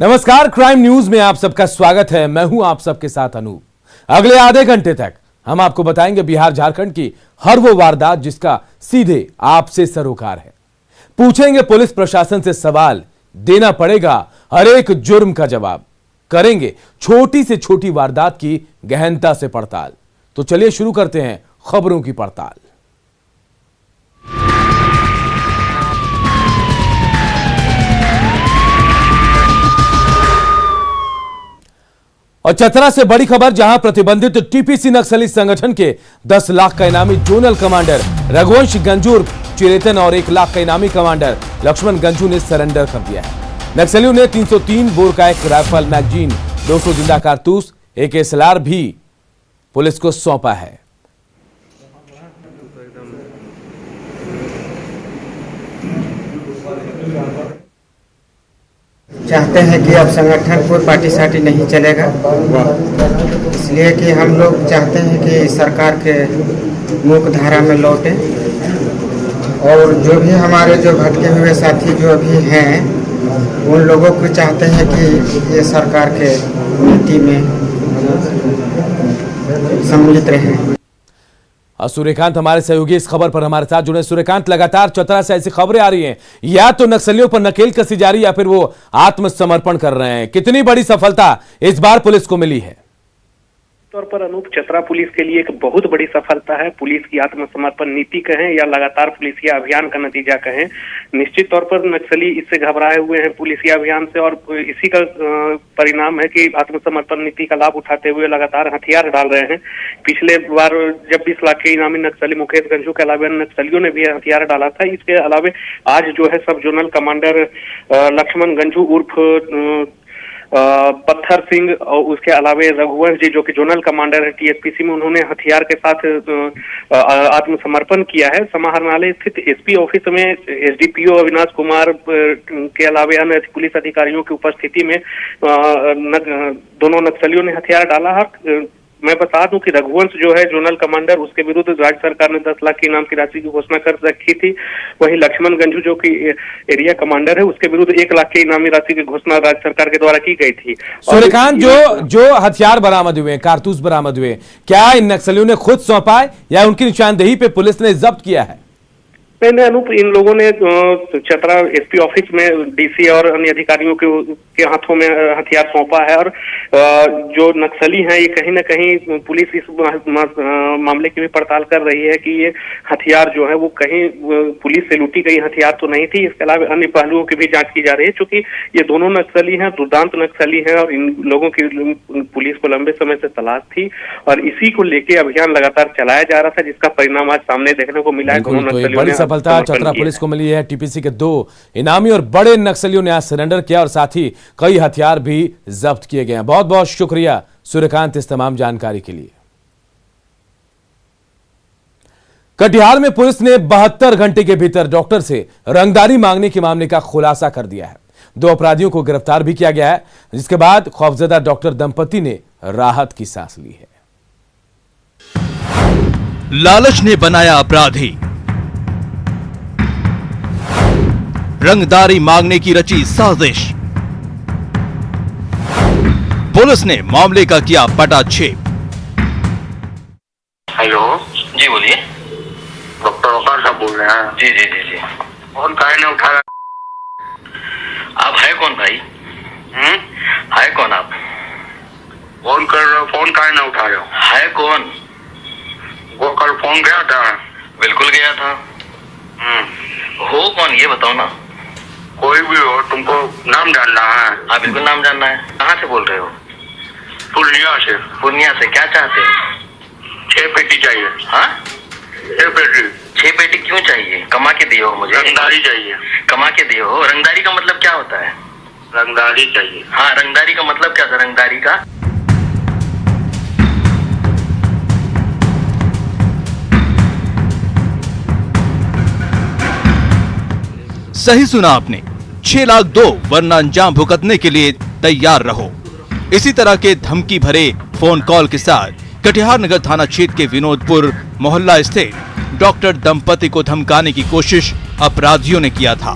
नमस्कार, crime news में आप सबका स्वागत है। मैं हूं आप सबके साथ अनूप। अगले आधे घंटे तक हम आपको बताएंगे बिहार झारखंड की हर वो वारदात जिसका सीधे आपसे सरोकार है। पूछेंगे पुलिस प्रशासन से सवाल, देना पड़ेगा हर एक जुर्म का जवाब। करेंगे छोटी से छोटी वारदात की गहनता से पड़ताल। तो चलिए शुरू करते हैं खबरों की पड़ताल। और चतरा से बड़ी खबर, जहां प्रतिबंधित टीपीसी नक्सली संगठन के 10 लाख का इनामी जोनल कमांडर रघुवंश गंजू चिरेतन और 1 लाख का इनामी कमांडर लक्ष्मण गंजू ने सरेंडर कर दिया है। नक्सलियों ने 303 बोर का एक राइफल, मैगजीन, 200 जिंदा कारतूस, एक SLR भी पुलिस को सौंपा है। चाहते हैं कि अब संगठन कोई पार्टी सार्टी नहीं चलेगा, इसलिए कि हम लोग चाहते हैं कि सरकार के मुख्य धारा में लौटे और जो भी हमारे जो भटके हुए साथी जो अभी हैं उन लोगों को चाहते हैं कि ये सरकार के नीति में सम्मिलित रहें। सूर्यकांत हमारे सहयोगी इस खबर पर हमारे साथ जुड़े। सूर्यकांत, लगातार चतरा से ऐसी खबरें आ रही हैं, या तो नक्सलियों पर नकेल कसी जा रही है या फिर वो आत्मसमर्पण कर रहे हैं। कितनी बड़ी सफलता इस बार पुलिस को मिली है? तौर पर अनूप, चतरा पुलिस के लिए एक बहुत बड़ी सफलता है। पुलिस की आत्मसमर्पण नीति कहें या लगातार पुलिसिया अभियान का नतीजा कहें, निश्चित तौर पर नक्सली इससे घबराए हुए हैं पुलिसिया अभियान से, और इसी का परिणाम है कि आत्मसमर्पण नीति का लाभ उठाते हुए लगातार हथियार डाल रहे हैं। पिछले बार जब 20 लाख के इनामी नक्सली मुकेश गंजू के अलावा नक्सलियों ने भी हथियार डाला था। इसके अलावा आज जो है सब जोनल कमांडर लक्ष्मण गंजू उर्फ पत्थर सिंह और उसके अलावा रघुवंश जी जो कि जोनल कमांडर है TSPC में, उन्होंने हथियार के साथ आत्मसमर्पण किया है। समाहरणालय स्थित SP ऑफिस में SDPO अविनाश कुमार के अलावा अन्य पुलिस अधिकारियों की उपस्थिति में दोनों नक्सलियों ने हथियार डाला है। मैं बता दूं कि रघुवंश जो है जोनल कमांडर, उसके विरुद्ध राज्य सरकार ने 10 लाख के इनाम की राशि की घोषणा कर रखी थी। वहीं लक्ष्मण गंजू जो कि एरिया कमांडर है, उसके विरुद्ध 1 लाख के इनामी राशि की घोषणा राज्य सरकार के द्वारा की गई थी। सूर्यकांत, जो हथियार बरामद हुए, कारतूस बरामद हुए, क्या इन नक्सलियों ने खुद सौंपा है या उनकी निशानदेही पे पुलिस ने जब्त किया है? मैंने अनूप, इन लोगों ने चतरा SP ऑफिस में DC और अन्य अधिकारियों के हाथों में हथियार सौंपा है। और जो नक्सली हैं ये कहीं न कहीं पुलिस इस मामले की भी पड़ताल कर रही है कि ये हथियार जो है वो कहीं पुलिस से लूटी गई हथियार तो नहीं थी। इसके अलावा अन्य पहलुओं की भी जांच की जा रही है, क्योंकि ये दोनों नक्सली हैं, दुर्दांत नक्सली हैं और इन लोगों की पुलिस को लंबे समय से तलाश थी और इसी को लेके अभियान लगातार चलाया जा रहा था, जिसका परिणाम आज सामने देखने को मिला है। दोनों नक्सलियों ने सफलता चतरा पुलिस को मिली है। TPC के 2 इनामी और बड़े नक्सलियों ने आज सरेंडर किया और साथ ही कई हथियार भी जब्त किए गए हैं। बहुत बहुत शुक्रिया सूर्यकांत इस तमाम जानकारी के लिए। कटिहार में पुलिस ने 72 घंटे के भीतर डॉक्टर से रंगदारी मांगने के मामले का खुलासा कर दिया है। 2 अपराधियों को गिरफ्तार भी किया गया है, जिसके बाद खौफजदा डॉक्टर दंपति ने राहत की सांस ली है। लालच ने बनाया अपराधी, रंगदारी मांगने की रची साजिश, पुलिस ने मामले का किया पटाक्षेप। हेलो जी बोलिए। डॉक्टर वकार साहब बोल रहे हैं? जी जी जी जी। फोन काहे नहीं उठा रहा? आप है कौन भाई? है कौन आप? फोन कर रहे हो, फोन काहे नहीं उठा रहे हो? है कौन? वो कल फोन गया था? बिल्कुल गया था। हो कौन ये बताओ ना। कोई भी हो, तुमको नाम जानना है? हाँ बिल्कुल नाम जानना है। कहाँ से बोल रहे हो? पूर्णिया से। पूर्णिया से। क्या चाहते हो? 6 पेटी चाहिए। हाँ 6 पेटी। 6 पेटी क्यों चाहिए? कमा के दिए हो मुझे? रंगदारी चाहिए। कमा के दिए हो? रंगदारी का मतलब क्या होता है? रंगदारी चाहिए। हाँ रंगदारी का मतलब क्या था? रंगदारी का सही सुना आपने, 6 लाख दो, वरना अंजाम भुगतने के लिए तैयार रहो। इसी तरह के धमकी भरे फोन कॉल के साथ कटिहार नगर थाना क्षेत्र के विनोदपुर मोहल्ला स्थित डॉक्टर दंपति को धमकाने की कोशिश अपराधियों ने किया था।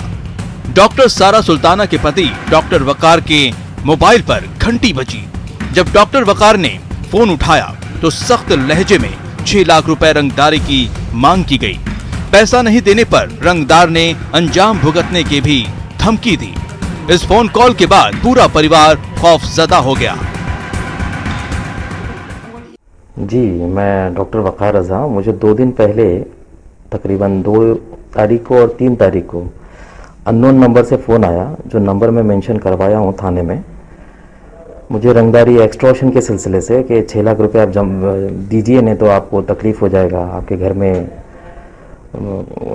डॉक्टर सारा सुल्ताना के पति डॉक्टर वकार के मोबाइल पर घंटी बजी। जब डॉक्टर वकार ने फोन उठाया तो सख्त लहजे में 6 लाख रुपए रंगदारी की मांग की गई। पैसा नहीं देने पर रंगदार ने अंजाम भुगतने की भी धमकी दी। इस फोन कॉल के बाद पूरा परिवार खौफजदा हो गया। जी, मैं डॉक्टर वकार रज़ा। मुझे 2 दिन पहले तकरीबन 2 तारीख को और 3 तारीख को अननोन नंबर से फ़ोन आया, जो नंबर मैं मेंशन करवाया हूँ थाने में। मुझे रंगदारी एक्सटॉर्शन के सिलसिले से कि 6 लाख रुपए आप दीजिए, नहीं तो आपको तकलीफ़ हो जाएगा, आपके घर में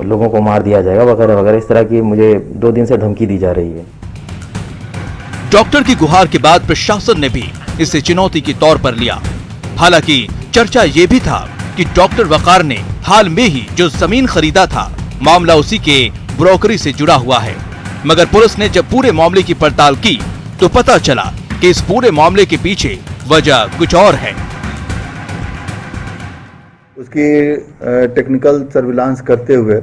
लोगों को मार दिया जाएगा वगैरह वगैरह, इस तरह की मुझे 2 दिन से धमकी दी जा रही है। डॉक्टर की गुहार के बाद प्रशासन ने भी इसे चुनौती के तौर पर लिया। हालांकि चर्चा ये भी था कि डॉक्टर वकार ने हाल में ही जो जमीन खरीदा था, मामला उसी के ब्रोकरी से जुड़ा हुआ है। मगर पुलिस ने जब पूरे मामले की पड़ताल की तो पता चला कि इस पूरे मामले के पीछे वजह कुछ और है। उसकी टेक्निकल सर्विलांस करते हुए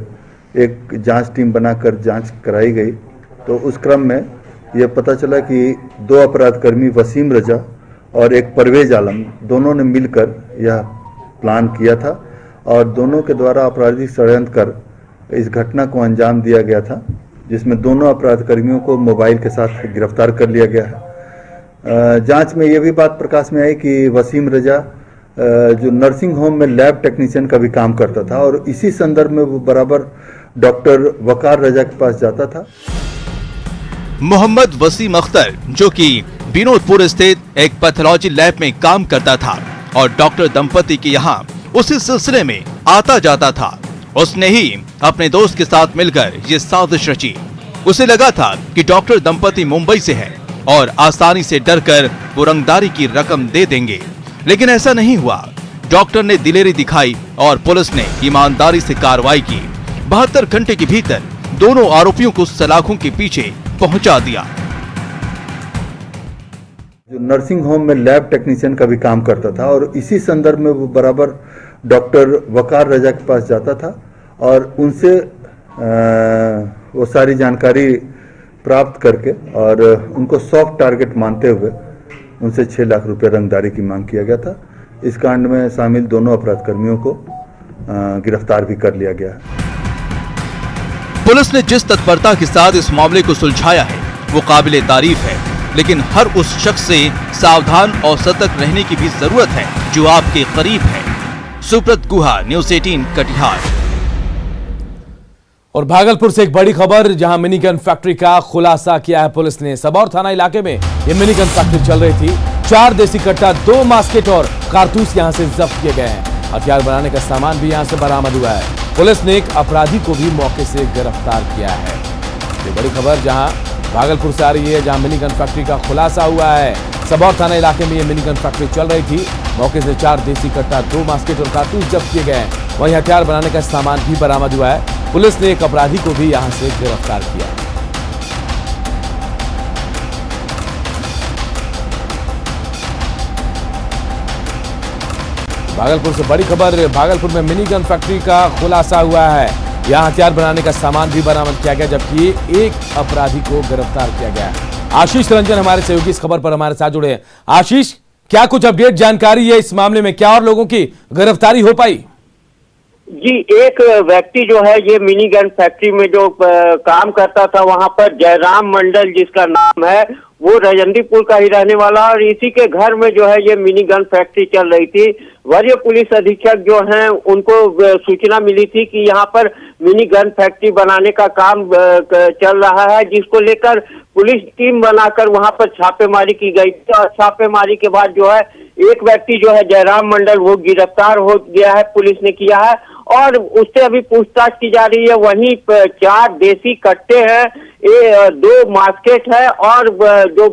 एक जांच टीम बनाकर जांच कराई गई, तो उस क्रम में यह पता चला कि 2 अपराधकर्मी वसीम रजा और एक परवेज आलम, दोनों ने मिलकर यह प्लान किया था और दोनों के द्वारा आपराधिक षड्यंत्र कर इस घटना को अंजाम दिया गया था, जिसमें दोनों अपराधकर्मियों को मोबाइल के साथ गिरफ्तार कर लिया गया है। जांच में यह भी बात प्रकाश में आई कि वसीम रजा जो नर्सिंग होम में लैब टेक्नीशियन का भी काम करता था और इसी संदर्भ में वो बराबर डॉक्टर वकार रजा के पास जाता था। मोहम्मद वसीम अख्तर, जो कि विनोदपुर स्थित एक पैथोलॉजी लैब में काम करता था और डॉक्टर दंपति के यहाँ उसी सिलसिले में आता जाता था, उसने ही अपने दोस्त के साथ मिलकर ये साजिश रची। उसे लगा था कि डॉक्टर दंपति मुंबई से है और आसानी से डरकर वो रंगदारी की रकम दे देंगे, लेकिन ऐसा नहीं हुआ। डॉक्टर ने दिलेरी दिखाई और पुलिस ने ईमानदारी से कार्रवाई की। 72 घंटे के भीतर दोनों आरोपियों को सलाखों के पीछे पहुंचा दिया। जो नर्सिंग होम में लैब टेक्नीशियन का भी काम करता था और इसी संदर्भ में वो बराबर डॉक्टर वकार रजा के पास जाता था और उनसे वो सारी जानकारी प्राप्त करके और उनको सॉफ्ट टारगेट मानते हुए उनसे 6 लाख रुपए रंगदारी की मांग किया गया था। इस कांड में शामिल दोनों अपराधकर्मियों को गिरफ्तार भी कर लिया गया है। पुलिस ने जिस तत्परता के साथ इस मामले को सुलझाया है वो काबिले तारीफ है, लेकिन हर उस शख्स से सावधान और सतर्क रहने की भी जरूरत है जो आपके करीब है। सुब्रत गुहा, न्यूज़ 18 कटिहार। और भागलपुर से एक बड़ी खबर, जहां मिनी गन फैक्ट्री का खुलासा किया है पुलिस ने। सबौर थाना इलाके में ये मिनी गन फैक्ट्री चल रही थी। 4 देसी कट्टा, 2 मास्केट और कारतूस यहां से जब्त किए गए हैं। हथियार बनाने का सामान भी यहां से बरामद हुआ है। पुलिस ने एक अपराधी को भी मौके से गिरफ्तार किया है। ये बड़ी खबर जहां भागलपुर से आ रही है, जहां मिनी गन फैक्ट्री का खुलासा हुआ है। सबौर थाना इलाके में ये मिनी गन फैक्ट्री चल रही थी। मौके से 4 देसी कट्टा, 2 मास्केट और कारतूस जब्त किए गए हैं। वहीं हथियार बनाने का सामान भी बरामद हुआ है। पुलिस ने एक अपराधी को भी यहां से गिरफ्तार किया। भागलपुर से बड़ी खबर, भागलपुर में मिनी गन फैक्ट्री का खुलासा हुआ है। यहां हथियार बनाने का सामान भी बरामद किया गया, जबकि एक अपराधी को गिरफ्तार किया गया। आशीष रंजन हमारे सहयोगी इस खबर पर हमारे साथ जुड़े हैं। आशीष, क्या कुछ अपडेट जानकारी है इस मामले में? क्या और लोगों की गिरफ्तारी हो पाई? जी, एक व्यक्ति जो है ये मिनी गन फैक्ट्री में जो काम करता था, वहां पर जयराम मंडल जिसका नाम है, वो रजंदीपुर का ही रहने वाला, और इसी के घर में जो है ये मिनी गन फैक्ट्री चल रही थी। वरीय पुलिस अधीक्षक जो हैं उनको सूचना मिली थी कि यहाँ पर मिनी गन फैक्ट्री बनाने का काम चल रहा है, जिसको लेकर पुलिस टीम बनाकर वहां पर छापेमारी की गई थी। और छापेमारी के बाद जो है एक व्यक्ति जो है जयराम मंडल, वो गिरफ्तार हो गया है, पुलिस ने किया है और उससे अभी पूछताछ की जा रही है। वहीं 4 देसी कट्टे हैं, 2 मास्केट है और जो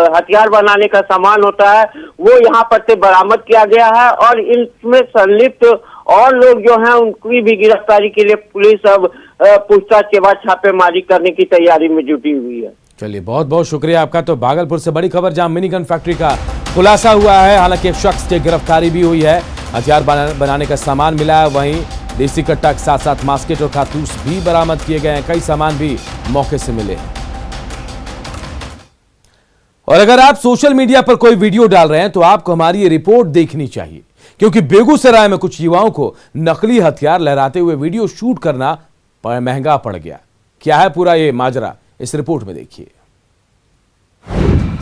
हथियार बनाने का सामान होता है वो यहाँ पर से बरामद किया गया है। और इनमें संलिप्त और लोग जो हैं उनकी भी गिरफ्तारी के लिए पुलिस अब पूछताछ के बाद छापेमारी करने की तैयारी में जुटी हुई है। चलिए, बहुत बहुत शुक्रिया आपका। तो भागलपुर से बड़ी खबर, जहां मिनी गन फैक्ट्री का खुलासा हुआ है। हालांकि एक शख्स की गिरफ्तारी भी हुई है, हथियार बनाने का सामान मिला है। वहीं देसी कट्टा के साथ साथ मास्केट और कारतूस भी बरामद किए गए हैं। कई सामान भी मौके से मिले हैं। और अगर आप सोशल मीडिया पर कोई वीडियो डाल रहे हैं तो आपको हमारी ये रिपोर्ट देखनी चाहिए, क्योंकि बेगूसराय में कुछ युवाओं को नकली हथियार लहराते हुए वीडियो शूट करना महंगा पड़ गया। क्या है पूरा ये माजरा, इस रिपोर्ट में देखिए।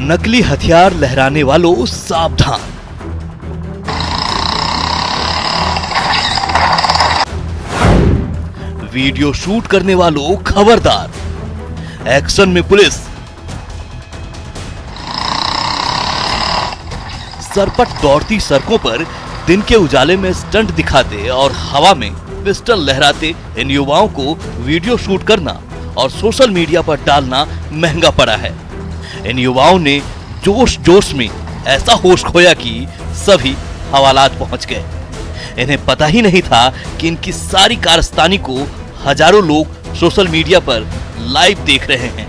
नकली हथियार लहराने वालों सावधान। वीडियो शूट करने वालों खबरदार। एक्शन में पुलिस। सरपट दौड़ती सड़कों पर दिन के उजाले में स्टंट दिखाते और हवा में पिस्टल लहराते इन युवाओं को वीडियो शूट करना और सोशल मीडिया पर डालना महंगा पड़ा है। इन युवाओं ने जोश जोश में ऐसा होश खोया कि सभी हवालात पहुंच गए। इन्हें पता ही नहीं था कि इनकी सारी कारस्तानी को हजारों लोग सोशल मीडिया पर लाइव देख रहे हैं।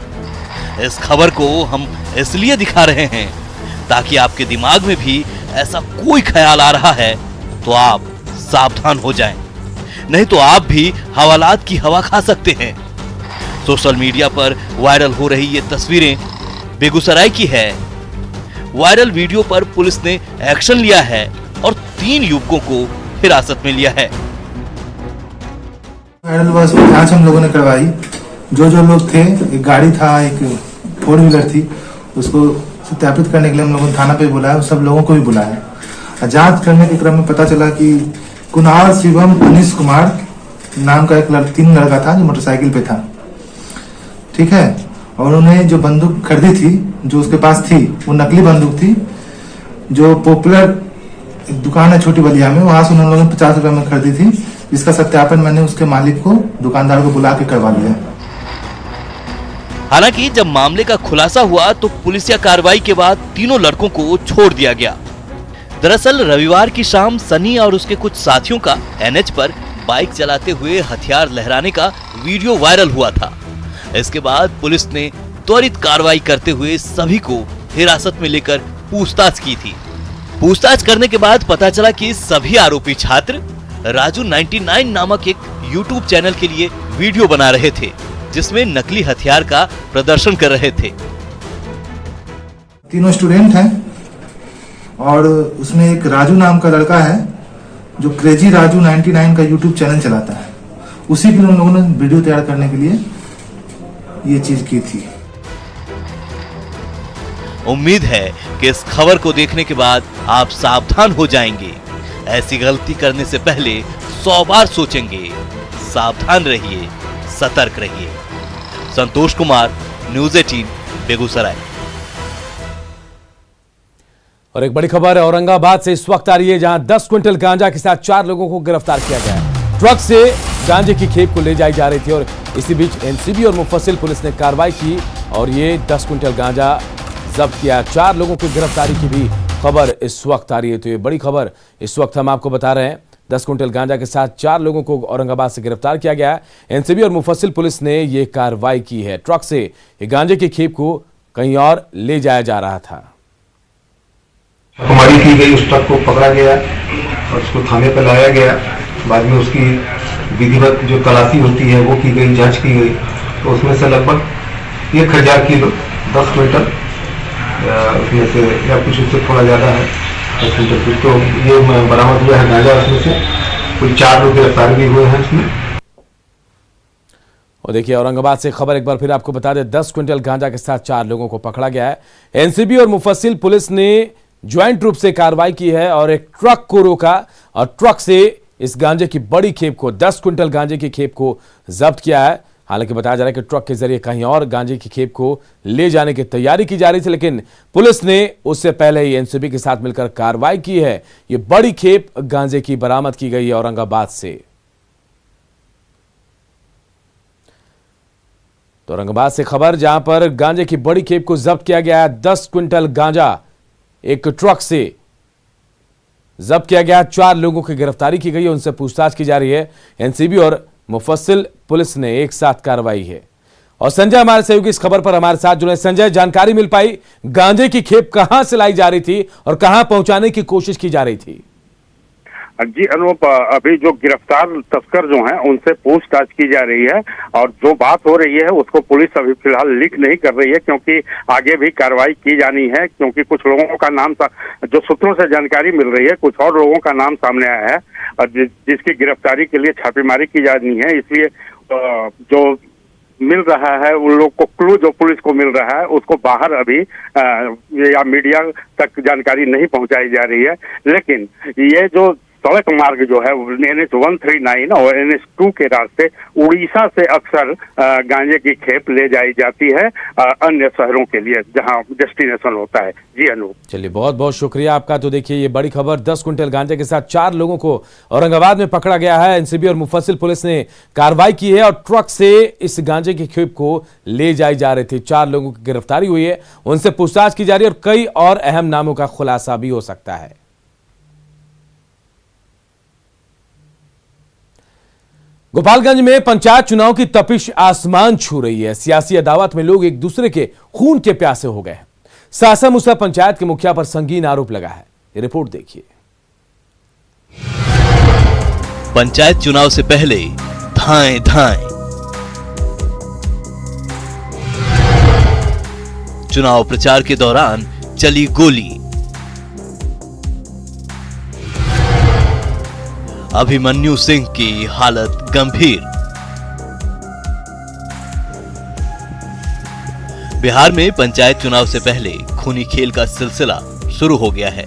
इस खबर को हम इसलिए दिखा रहे हैं ताकि आपके दिमाग में भी ऐसा कोई ख्याल आ रहा है तो आप सावधान हो जाएं, नहीं तो आप भी हवालात की हवा खा सकते हैं। सोशल मीडिया पर वायरल हो रही ये तस्वीरें बेगूसराय की है। वायरल वीडियो पर पुलिस ने एक्शन लिया है और 3 युवकों को हिरासत में लिया है। वायरल हुआ उसकी जांच हम लोगों ने करवाई। जो लोग थे, एक गाड़ी था, एक 4 व्हीलर थी, उसको सत्यापित करने के लिए हम लोगों ने थाना पे बुलाया, सब लोगों को भी बुलाया। जांच करने के क्रम में पता चला कि कुणाल, शिवम, अनिश कुमार नाम का 3 लड़का था जो मोटरसाइकिल पे था, ठीक है। और उन्हें जो बंदूक खरीदी थी, जो उसके पास थी, वो नकली बंदूक थी, जो पॉपुलर दुकान है छोटी बलिया में, वहां से उन लोगों ने 50 रुपए में खरीदी थी, जिसका सत्यापन मैंने उसके मालिक को, दुकानदार को बुला के करवा लिया। हालांकि जब मामले का खुलासा हुआ तो पुलिसिया कार्रवाई के बाद तीनों लड़कों को छोड़ दिया गया। दरअसल रविवार की शाम सनी और उसके कुछ साथियों का एनएच पर बाइक चलाते हुए हथियार लहराने का वीडियो वायरल हुआ था। इसके बाद पुलिस ने त्वरित कार्रवाई करते हुए सभी को हिरासत में लेकर पूछताछ की थी। पूछताछ करने के बाद पता चला कि सभी आरोपी छात्र राजू 99 नामक एक यूट्यूब चैनल के लिए वीडियो बना रहे थे, जिसमें नकली हथियार का प्रदर्शन कर रहे थे। तीनों स्टूडेंट हैं और उसमें एक राजू नाम का लड़का है जो क्रेजी राजू 99 का यूट्यूब चैनल चलाता है। उसी के लिए उन लोगों ने वीडियो तैयार करने के लिए ये चीज की थी। उम्मीद है कि इस खबर को देखने के बाद आप सावधान हो जाएंगे। ऐसी गलती करने से पहले 100 बार सोचेंगे। सावधान रहिए, सतर्क रहिए। संतोष कुमार, न्यूज़ 18, बेगूसराय। और एक बड़ी खबर औरंगाबाद से इस वक्त आ रही है, जहां 10 क्विंटल गांजा के साथ 4 लोगों को गिरफ्तार किया गया है। ट्रक से गांजे की खेप को ले जाई जा रही थी और इसी बीच एनसीबी और मुफस्सिल पुलिस ने कार्रवाई की और ये 10 क्विंटल गांजा जब्त किया। 4 लोगों की गिरफ्तारी की भी खबर इस वक्त आ रही है। तो ये बड़ी खबर इस वक्त हम आपको बता रहे हैं। 10 क्विंटल गांजा के साथ 4 लोगों को औरंगाबाद से गिरफ्तार किया गया है। एनसीबी और मुफस्सिल पुलिस ने ये कार्रवाई की है। ट्रक से ये गांजे की खेप को कहीं और ले जाया जा रहा था। छापेमारी की गई, उस ट्रक को पकड़ा गया और उसको थाने पर लाया गया। बाद में उसकी विधिवत जो तलाशी होती है वो की गई, जांच की गई, तो उसमें से लगभग 1000 किलो 10 क्विंटल उसमें से, या कुछ उससे थोड़ा ज़्यादा है 10 क्विंटल कुछ, तो ये बरामद हुआ है गांजा। उसमें से कुल 4 लोग गिरफ्तार भी हुए हैं इसमें। और देखिए औरंगाबाद से खबर एक बार फिर आपको बता दें, 10 क्विंटल गांजा के साथ 4 लोगों को पकड़ा गया है। एनसीबी और मुफस्सिल पुलिस ने ज्वाइंट रूप से कार्रवाई की है और एक ट्रक को रोका और ट्रक से इस गांजे की बड़ी खेप को, 10 क्विंटल गांजे की खेप को जब्त किया है। हालांकि बताया जा रहा है कि ट्रक के जरिए कहीं और गांजे की खेप को ले जाने की तैयारी की जा रही थी, लेकिन पुलिस ने उससे पहले ही एनसीबी के साथ मिलकर कार्रवाई की है। ये बड़ी खेप गांजे की बरामद की गई है औरंगाबाद से। तो औरंगाबाद से खबर, जहां पर गांजे की बड़ी खेप को जब्त किया गया है। 10 क्विंटल गांजा एक ट्रक से जब्त किया गया। 4 लोगों की गिरफ्तारी की गई है, उनसे पूछताछ की जा रही है। एनसीबी और मुफस्सिल पुलिस ने एक साथ कार्रवाई है। और संजय हमारे सहयोगी इस खबर पर हमारे साथ जुड़े। संजय, जानकारी मिल पाई गांजे की खेप कहां से लाई जा रही थी और कहां पहुंचाने की कोशिश की जा रही थी? जी अनूप, अभी जो गिरफ्तार तस्कर जो हैं उनसे पूछताछ की जा रही है और जो बात हो रही है उसको पुलिस अभी फिलहाल लीक नहीं कर रही है, क्योंकि आगे भी कार्रवाई की जानी है। क्योंकि कुछ लोगों का नाम जो सूत्रों से जानकारी मिल रही है, कुछ और लोगों का नाम सामने आया है और जिसकी गिरफ्तारी के लिए छापेमारी की जानी है। इसलिए जो मिल रहा है उन लोग को क्लू जो पुलिस को मिल रहा है उसको बाहर अभी या मीडिया तक जानकारी नहीं पहुंचाई जा रही है। लेकिन ये जो सड़क मार्ग जो है NH 139 और NH 2 के रास्ते उड़ीसा से अक्सर गांजे की खेप ले जाई जाती है अन्य शहरों के लिए जहां डेस्टिनेशन होता है। जी अनूप, चलिए बहुत बहुत शुक्रिया आपका। तो देखिए ये बड़ी खबर, 10 क्विंटल गांजे के साथ 4 लोगों को औरंगाबाद में पकड़ा गया है। एनसीबी और मुफस्सिल पुलिस ने कार्रवाई की है और ट्रक से इस गांजे की खेप को ले जाई जा रही थी। 4 लोगों की गिरफ्तारी हुई है, उनसे पूछताछ की जा रही है और कई और अहम नामों का खुलासा भी हो सकता है। गोपालगंज में पंचायत चुनाव की तपिश आसमान छू रही है। सियासी अदावत में लोग एक दूसरे के खून के प्यासे हो गए हैं। सासा मूसा पंचायत के मुखिया पर संगीन आरोप लगा है। ये रिपोर्ट देखिए। पंचायत चुनाव से पहले धाएं धाएं, चुनाव प्रचार के दौरान चली गोली, अभिमन्यु सिंह की हालत गंभीर। बिहार में पंचायत चुनाव से पहले खूनी खेल का सिलसिला शुरू हो गया है।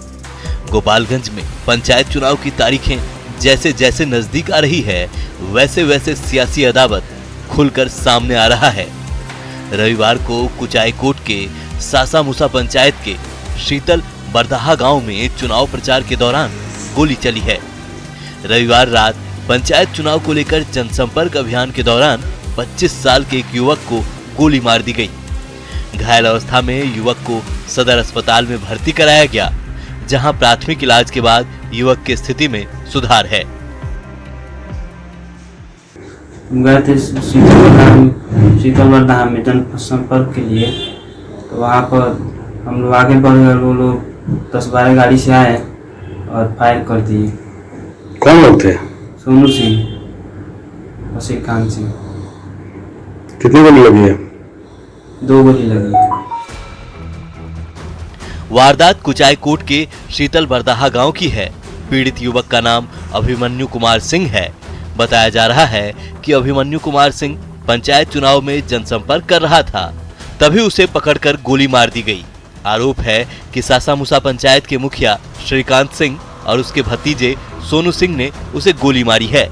गोपालगंज में पंचायत चुनाव की तारीखें जैसे जैसे नजदीक आ रही है, वैसे वैसे सियासी अदावत खुलकर सामने आ रहा है। रविवार को कुचायकोट के सासा मूसा पंचायत के शीतल बरदाहा गांव में चुनाव प्रचार के दौरान गोली चली है। रविवार रात पंचायत चुनाव को लेकर जनसंपर्क अभियान के दौरान 25 साल के एक युवक को गोली मार दी गई। घायल अवस्था में युवक को सदर अस्पताल में भर्ती कराया गया, जहां प्राथमिक इलाज के बाद युवक की स्थिति में सुधार है। गए थे शीतल बरदाहा में जनसंपर्क के लिए, तो वहाँ पर हम लोग आगे बढ़ गए। वो लोग 10-12 गाड़ी से आए और फायर कर दिए। कौन लोग थे? सोनू सिंह, श्रीकांत सिंह। कितनी गोली लगी है? 2 गोली लगी है। वारदात कुचायकोट के शीतल बरदाहा गांव की है। पीड़ित युवक का नाम अभिमन्यु कुमार सिंह है। बताया जा रहा है कि अभिमन्यु कुमार सिंह पंचायत चुनाव में जनसंपर्क कर रहा था, तभी उसे पकड़कर गोली मार दी गई। आरोप है कि सासा मूसा पंचायत के मुखिया श्रीकांत सिंह और उसके भतीजे सोनू सिंह ने उसे गोली मारी है।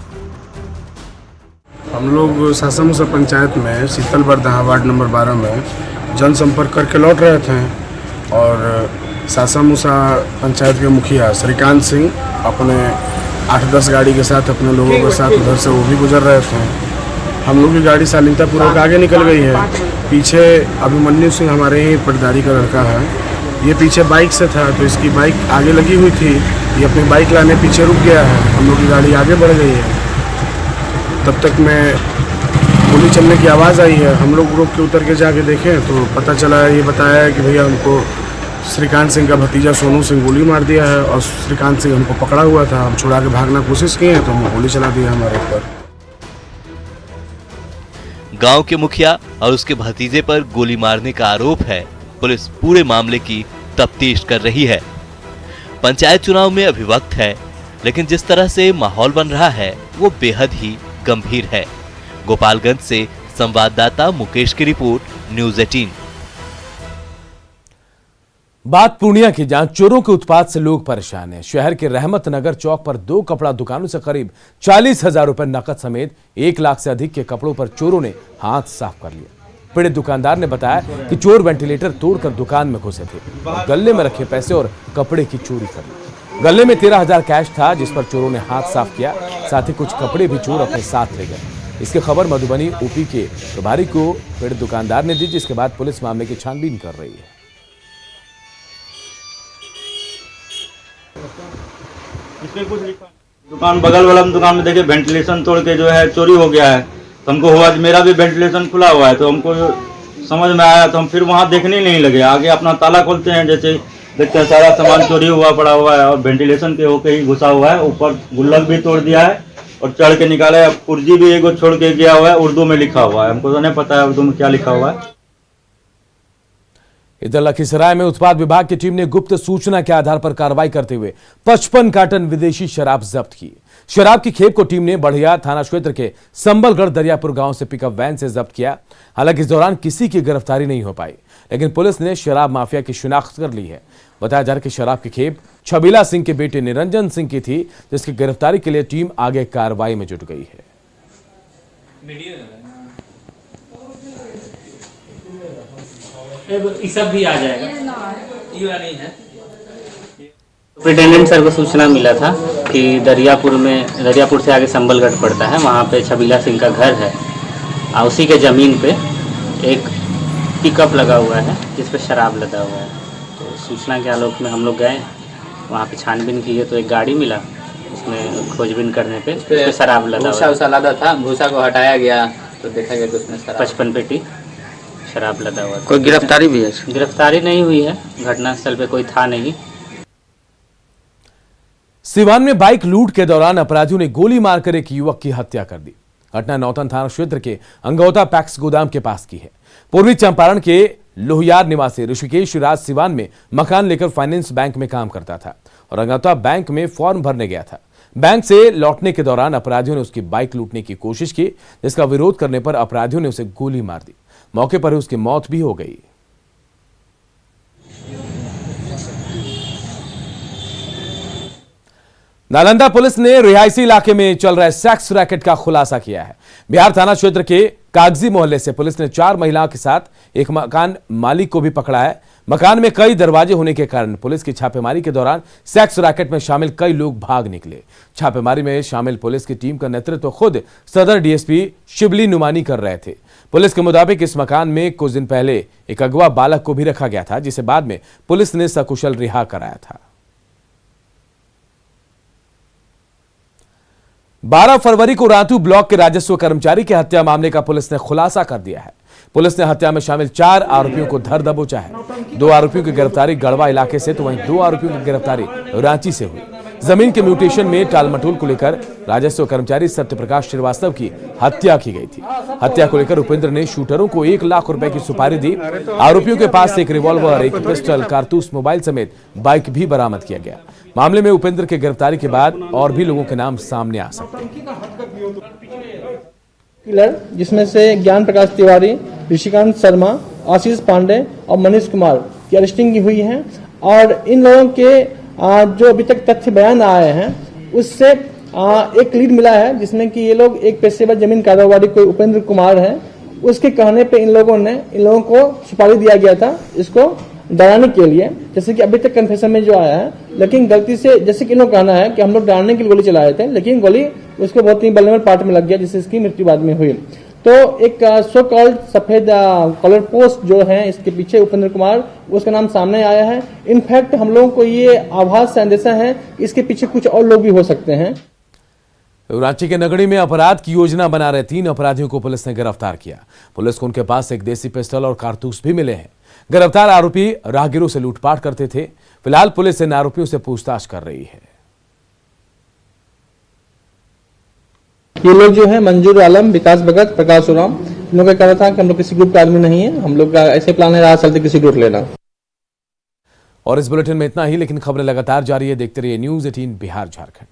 हम लोग सासा मूसा पंचायत में शीतल बरदाहा वार्ड नंबर 12 में जनसंपर्क करके लौट रहे थे और सासा मूसा पंचायत के मुखिया श्रीकांत सिंह अपने 8-10 गाड़ी के साथ अपने लोगों के साथ उधर से वो भी गुजर रहे थे। हम लोग की गाड़ी शालीनतापूर्वक आगे निकल गई है। पीछे अभिमन्यु सिंह हमारे ही पटदारी का लड़का है, ये पीछे बाइक से था, तो इसकी बाइक आगे लगी हुई थी, ये अपनी बाइक लाने पीछे रुक गया है। हम लोग की गाड़ी आगे बढ़ गई है। तब तक में गोली चलने की आवाज़ आई है। हम लोग रोक के उतर के जाके देखें तो पता चला, ये बताया है कि भैया उनको श्रीकांत सिंह का भतीजा सोनू सिंह गोली मार दिया है और श्रीकांत सिंह हमको पकड़ा हुआ था। हम छुड़ा के भागना कोशिश किए हैं तो हम गोली चला दिया हमारे ऊपर। गांव के मुखिया और उसके भतीजे पर गोली मारने का आरोप है। पुलिस पूरे मामले की तफ्तीश कर रही है। पंचायत चुनाव में अभी वक्त है, लेकिन जिस तरह से माहौल बन रहा है वो बेहद ही गंभीर है। गोपालगंज से संवाददाता मुकेश की रिपोर्ट, न्यूज़ 18। बात पूर्णिया की, जहां चोरों के उत्पात से लोग परेशान हैं। शहर के रहमत नगर चौक पर 2 कपड़ा दुकानों से करीब 40,000 रुपए नकद समेत 1 लाख से अधिक के कपड़ों पर चोरों ने हाथ साफ कर लिया। पीड़ित दुकानदार ने बताया कि चोर वेंटिलेटर तोड़कर दुकान में घुसे थे, गले में रखे पैसे और कपड़े की चोरी कर ली। गले में 13,000 कैश था, जिस पर चोरों ने हाथ साफ किया। साथ ही कुछ कपड़े भी चोर अपने साथ ले गए। इसकी खबर मधुबनी ओपी के प्रभारी को पीड़ित दुकानदार ने दी, जिसके बाद पुलिस मामले की छानबीन कर रही है। इसमें कुछ दुकान बगल वाला दुकान में देखे वेंटिलेशन तोड़ के जो है चोरी हो गया है। तो हमको हुआ कि मेरा भी वेंटिलेशन खुला हुआ है, तो हमको समझ में आया तो हम फिर वहाँ देखने नहीं लगे। आगे अपना ताला खोलते हैं, जैसे देखते हैं सारा सामान चोरी हुआ पड़ा हुआ है और वेंटिलेशन के होके ही घुसा हुआ है। ऊपर गुल्लक भी तोड़ दिया है और चढ़ के निकाला है। पुर्जी भी एगो छोड़ के गया हुआ है, उर्दू में लिखा हुआ है। हमको तो नहीं पता है उर्दू में क्या लिखा हुआ है। इधर लखीसराय में उत्पाद विभाग की टीम ने गुप्त सूचना के आधार पर कार्रवाई करते हुए 55 कार्टन विदेशी शराब जब्त की। शराब की खेप को टीम ने बढ़िया थाना क्षेत्र के संबलगढ़ दरियापुर गांव से पिकअप वैन से जब्त किया। हालांकि इस दौरान किसी की गिरफ्तारी नहीं हो पाई, लेकिन पुलिस ने शराब माफिया की शिनाख्त कर ली है। बताया जा रहा है कि शराब की खेप छबीला सिंह के बेटे निरंजन सिंह की थी, जिसकी गिरफ्तारी के लिए टीम आगे कार्रवाई में जुट गई है। सब भी आ जाएगा। सुपरिटेंडेंट सर को सूचना मिला था कि दरियापुर से आगे संबलगढ़ पड़ता है, वहाँ पे छबीला सिंह का घर है और उसी के ज़मीन पे एक पिकअप लगा हुआ है जिस पे शराब लदा हुआ है। तो सूचना के आलोक में हम लोग गए, वहाँ पे छानबीन किए तो एक गाड़ी मिला, उसमें खोजबीन करने पे शराब लदा लदा था। भूसा को हटाया गया तो देखा गया तो उसमें 55 पेटी शराब लदा हुआ। कोई गिरफ्तारी भी है? गिरफ्तारी नहीं हुई है, घटनास्थल पे कोई था नहीं। सिवान में बाइक लूट के दौरान अपराधियों ने गोली मारकर एक युवक की हत्या कर दी। घटना नौतन थाना क्षेत्र के अंगौता पैक्स गोदाम के पास की है। पूर्वी चंपारण के लोहियार निवासी ऋषिकेश राज सिवान में मकान लेकर फाइनेंस बैंक में काम करता था और अंगौता बैंक में फॉर्म भरने गया था। बैंक से लौटने के दौरान अपराधियों ने उसकी बाइक लूटने की कोशिश की, जिसका विरोध करने पर अपराधियों ने उसे गोली मार दी। मौके पर ही उसकी मौत भी हो गई। नालंदा पुलिस ने रिहायशी इलाके में चल रहे सेक्स रैकेट का खुलासा किया है। बिहार थाना क्षेत्र के कागजी मोहल्ले से पुलिस ने 4 महिलाओं के साथ एक मकान मालिक को भी पकड़ा है। मकान में कई दरवाजे होने के कारण पुलिस की छापेमारी के दौरान सेक्स रैकेट में शामिल कई लोग भाग निकले। छापेमारी में शामिल पुलिस की टीम का नेतृत्व खुद सदर डीएसपी शिबली नुमानी कर रहे थे। पुलिस के मुताबिक इस मकान में कुछ दिन पहले एक अगवा बालक को भी रखा गया था, जिसे बाद में पुलिस ने सकुशल रिहा कराया था। 12 फरवरी को रातू ब्लॉक के राजस्व कर्मचारी की हत्या मामले का पुलिस ने खुलासा कर दिया है। पुलिस ने हत्या में शामिल 4 आरोपियों को धर दबोचा है। 2 आरोपियों की गिरफ्तारी गढ़वा इलाके से तो वहीं 2 आरोपियों की गिरफ्तारी रांची से हुई। जमीन के म्यूटेशन में टालमटोल को लेकर राजस्व कर्मचारी सत्यप्रकाश श्रीवास्तव की हत्या की गई थी। हत्या को लेकर उपेंद्र ने शूटरों को 1 लाख रुपए की सुपारी दी। आरोपियों के पास से एक रिवॉल्वर, एक पिस्टल, कारतूस, मोबाइल समेत बाइक भी बरामद किया गया। मामले में उपेंद्र की गिरफ्तारी के बाद और भी लोगों के नाम सामने आ सकते हैं, जिसमें से ज्ञान प्रकाश तिवारी, ऋषिकांत शर्मा, आशीष पांडे और मनीष कुमार की अरेस्टिंग की हुई है। और इन लोगों के जो अभी तक तथ्य बयान आए हैं उससे एक लीड मिला है, जिसमें कि ये लोग एक पेशेवर जमीन कारोबारी कोई उपेंद्र कुमार है, उसके कहने पे इन लोगों को सुपारी दिया गया था इसको डराने के लिए, जैसे कि अभी तक कन्फेशन में जो आया है। लेकिन गलती से जैसे कि इन्होंने कहना है कि हम लोग डराने के लिए गोली चलाए थे, लेकिन गोली उसको बहुत ही बल्लेबल पार्ट में लग गया, जिससे इसकी मृत्यु बाद में हुई। तो एक सो कॉल्ड सफेद कलर पोस्ट जो है इसके पीछे उपेंद्र कुमार, उसका नाम सामने आया है। इनफैक्ट हम लोगों को ये आभास से अंदेशा है इसके पीछे कुछ और लोग भी हो सकते हैं। रांची के नगड़ी में अपराध की योजना बना रहे 3 अपराधियों को पुलिस ने गिरफ्तार किया। पुलिस को उनके पास एक देसी पिस्टल और कारतूस भी मिले हैं। गिरफ्तार आरोपी राहगीरों से लूटपाट करते थे। फिलहाल पुलिस इन आरोपियों से पूछताछ कर रही है। ये लोग जो है मंजूर आलम, विकास भगत, प्रकाश उराम, इन लोगों का कहना था कि हम लोग किसी ग्रुप का आदमी नहीं है, हम लोग का ऐसे प्लान है रात चलते किसी ग्रुप लेना। और इस बुलेटिन में इतना ही, लेकिन खबरें लगातार जारी है। देखते रहिए न्यूज़ 18 बिहार झारखंड।